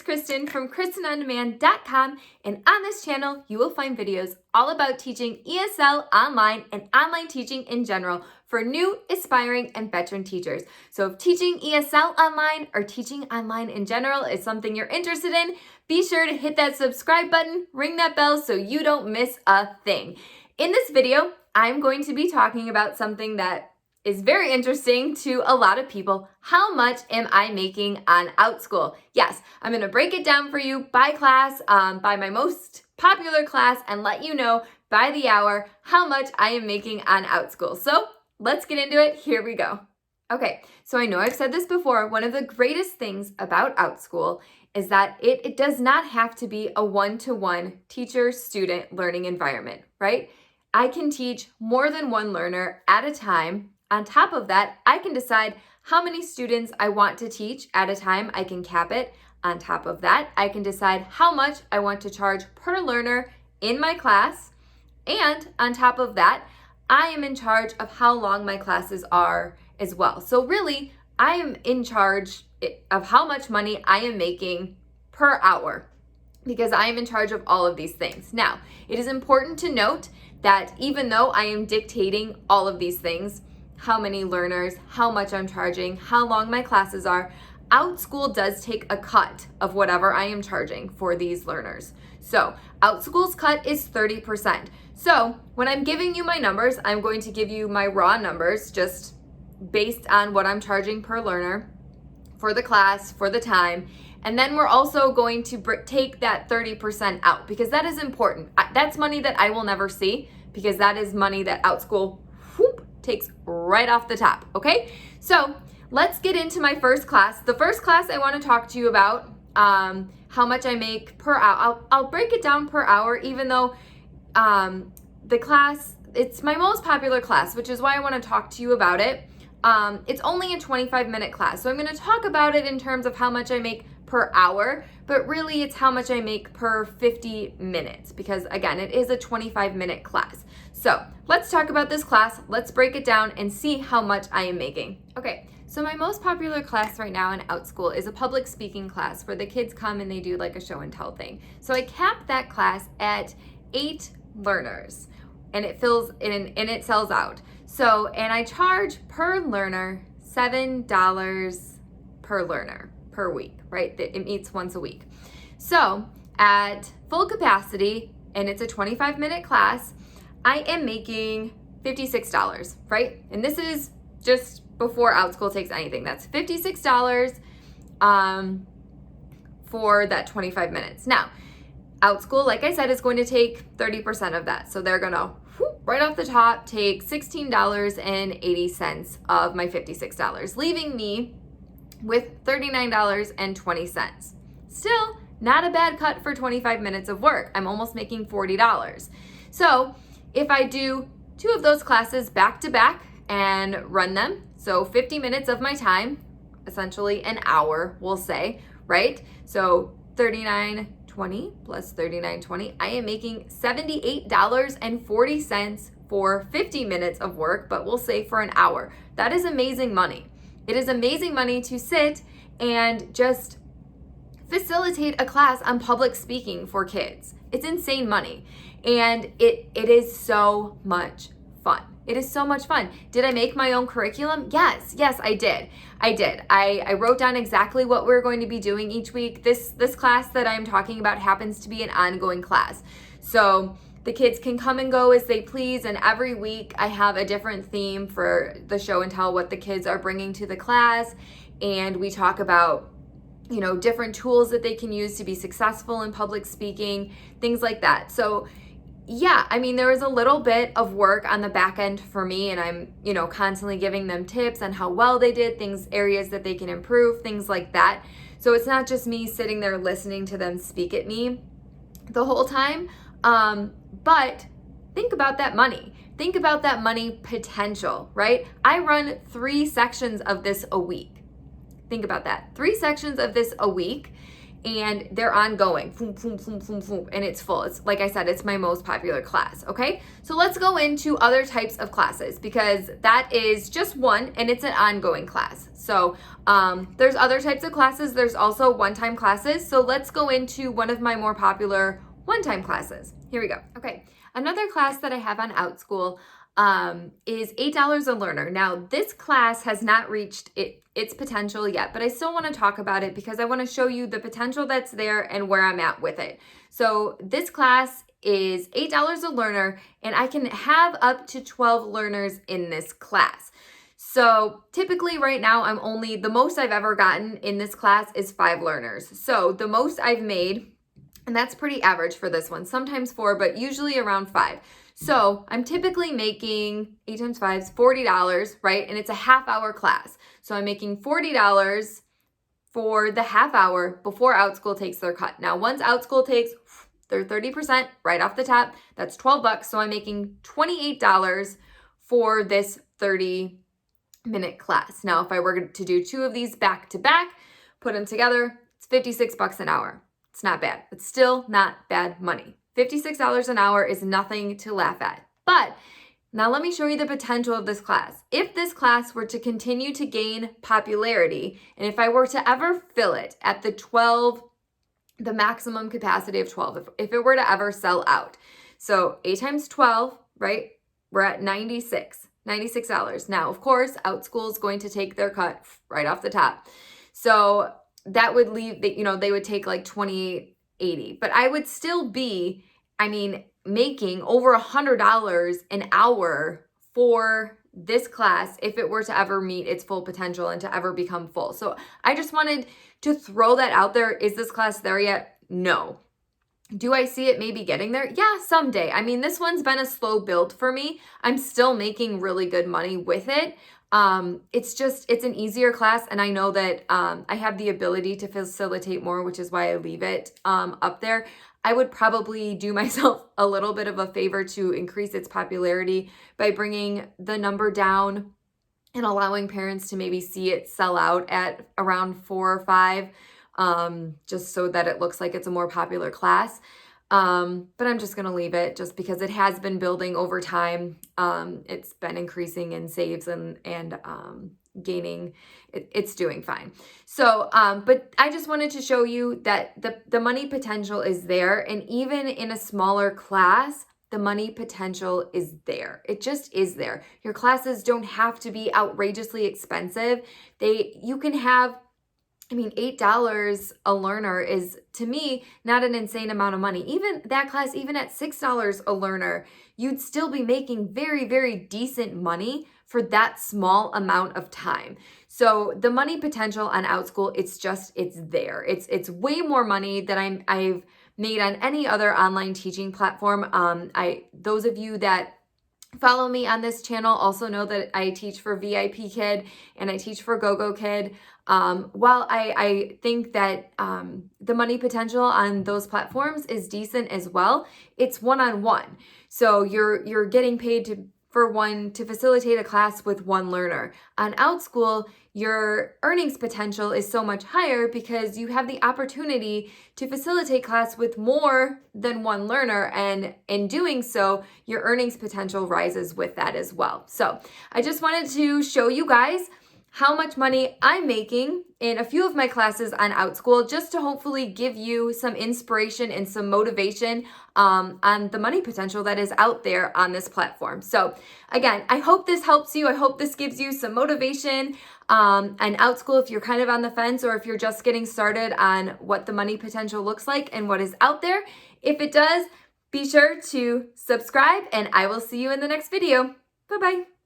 Cristin from CristinOnDemand.com, and on this channel, you will find videos all about teaching ESL online and online teaching in general for new, aspiring, and veteran teachers. So if teaching ESL online or teaching online in general is something you're interested in, be sure to hit that subscribe button, ring that bell so you don't miss a thing. In this video, I'm going to be talking about something that is very interesting to a lot of people. How much am I making on Outschool? Yes, I'm going to break it down for you by class, by my most popular class, and let you know by the hour how much I am making on Outschool. So let's get into it. Here we go. Okay, so I know I've said this before. One of the greatest things about Outschool is that it does not have to be a one-to-one teacher-student learning environment, right? I can teach more than one learner at a time. On top of that, I can decide how many students I want to teach at a time. I can cap it. On top of that, I can decide how much I want to charge per learner in my class. And on top of that, I am in charge of how long my classes are as well. So really, I am in charge of how much money I am making per hour because I am in charge of all of these things. Now, it is important to note that even though I am dictating all of these things, how many learners, how much I'm charging, how long my classes are, Outschool does take a cut of whatever I am charging for these learners. So Outschool's cut is 30%. So when I'm giving you my numbers, I'm going to give you my raw numbers just based on what I'm charging per learner for the class, for the time. And then we're also going to take that 30% out because that is important. That's money that I will never see because that is money that Outschool takes right off the top, okay? So let's get into my first class. The first class I want to talk to you about how much I make per hour. I'll break it down per hour, even though the class, it's my most popular class, which is why I want to talk to you about it. It's only a 25-minute class, so I'm going to talk about it in terms of how much I make per hour, but really it's how much I make per 50 minutes because again, it is a 25-minute class. So let's talk about this class. Let's break it down and see how much I am making. Okay, so my most popular class right now in Outschool is a public speaking class where the kids come and they do like a show and tell thing. So I capped that class at 8 learners and it fills in and it sells out. So, and I charge per learner $7 per learner per week, right? It meets once a week. So at full capacity, and it's a 25-minute class, I am making $56, right? And this is just before Outschool takes anything. That's $56 for that 25 minutes. Now, Outschool, like I said, is going to take 30% of that. So they're gonna, right off the top, take $16.80 of my $56, leaving me with $39.20. Still not a bad cut for 25 minutes of work. I'm almost making $40. So if I do 2 of those classes back to back and run them, so 50 minutes of my time, essentially an hour, we'll say, right? So $39.20 plus $39.20, I am making $78.40 for 50 minutes of work, but we'll say for an hour. That is amazing money. It is amazing money to sit and just facilitate a class on public speaking for kids. It's insane money. And it is so much fun. It is so much fun. Did I make my own curriculum? Yes, I did. I wrote down exactly what we're going to be doing each week. This class that I'm talking about happens to be an ongoing class. So the kids can come and go as they please, and every week I have a different theme for the show and tell, what the kids are bringing to the class, and we talk about, you know, different tools that they can use to be successful in public speaking, things like that. So yeah, I mean, there was a little bit of work on the back end for me, and I'm, you know, constantly giving them tips on how well they did, areas that they can improve, things like that. So it's not just me sitting there listening to them speak at me the whole time. But think about that money. Think about that money potential, right? I run 3 sections of this a week. Think about that. 3 sections of this a week. and they're ongoing, boom, boom, boom, boom, boom, and it's full. It's like I said, it's my most popular class, okay? So let's go into other types of classes because that is just one and it's an ongoing class. So there's other types of classes. There's also one-time classes. So let's go into one of my more popular one-time classes. Here we go. Okay, another class that I have on Outschool is $8 a learner. Now, this class has not reached its potential yet, but I still want to talk about it because I want to show you the potential that's there and where I'm at with it. So this class is $8 a learner, and I can have up to 12 learners in this class. So typically right now, the most I've ever gotten in this class is 5 learners. So the most I've made, and that's pretty average for this one, sometimes 4, but usually around 5. So I'm typically making 8 times 5 is $40, right? And it's a half-hour class. So I'm making $40 for the half hour before Outschool takes their cut. Now, once Outschool takes their 30% right off the top, that's $12. So I'm making $28 for this 30-minute class. Now, if I were to do 2 of these back to back, put them together, it's $56 an hour. It's not bad. It's still not bad money. $56 an hour is nothing to laugh at. But now let me show you the potential of this class. If this class were to continue to gain popularity, and if I were to ever fill it at the maximum capacity of 12, if it were to ever sell out. So 8 times 12, right? We're at $96. Now, of course, Outschool is going to take their cut right off the top. So that would leave, they would take like $28.80. But I would still be, making over $100 an hour for this class if it were to ever meet its full potential and to ever become full. So I just wanted to throw that out there. Is this class there yet? No. Do I see it maybe getting there? Yeah, someday. This one's been a slow build for me. I'm still making really good money with it. It's an easier class, and I know that I have the ability to facilitate more, which is why I leave it up there. I would probably do myself a little bit of a favor to increase its popularity by bringing the number down and allowing parents to maybe see it sell out at around 4 or 5, just so that it looks like it's a more popular class. But I'm just going to leave it just because it has been building over time. It's been increasing in saves and gaining. It's doing fine. So, but I just wanted to show you that the money potential is there. And even in a smaller class, the money potential is there. It just is there. Your classes don't have to be outrageously expensive. You can have, $8 a learner is, to me, not an insane amount of money. Even that class, even at $6 a learner, you'd still be making very, very decent money for that small amount of time. So the money potential on Outschool, it's there. It's way more money than I've made on any other online teaching platform. Those of you that follow me on this channel also know that I teach for VIP Kid and I teach for GoGo Kid. While I think that the money potential on those platforms is decent as well, it's one-on-one. So you're getting paid to facilitate a class with one learner. On Outschool, your earnings potential is so much higher because you have the opportunity to facilitate class with more than one learner, and in doing so, your earnings potential rises with that as well. So I just wanted to show you guys how much money I'm making in a few of my classes on Outschool, just to hopefully give you some inspiration and some motivation on the money potential that is out there on this platform. So again, I hope this helps you. I hope this gives you some motivation on Outschool if you're kind of on the fence, or if you're just getting started on what the money potential looks like and what is out there. If it does, be sure to subscribe, and I will see you in the next video. Bye-bye.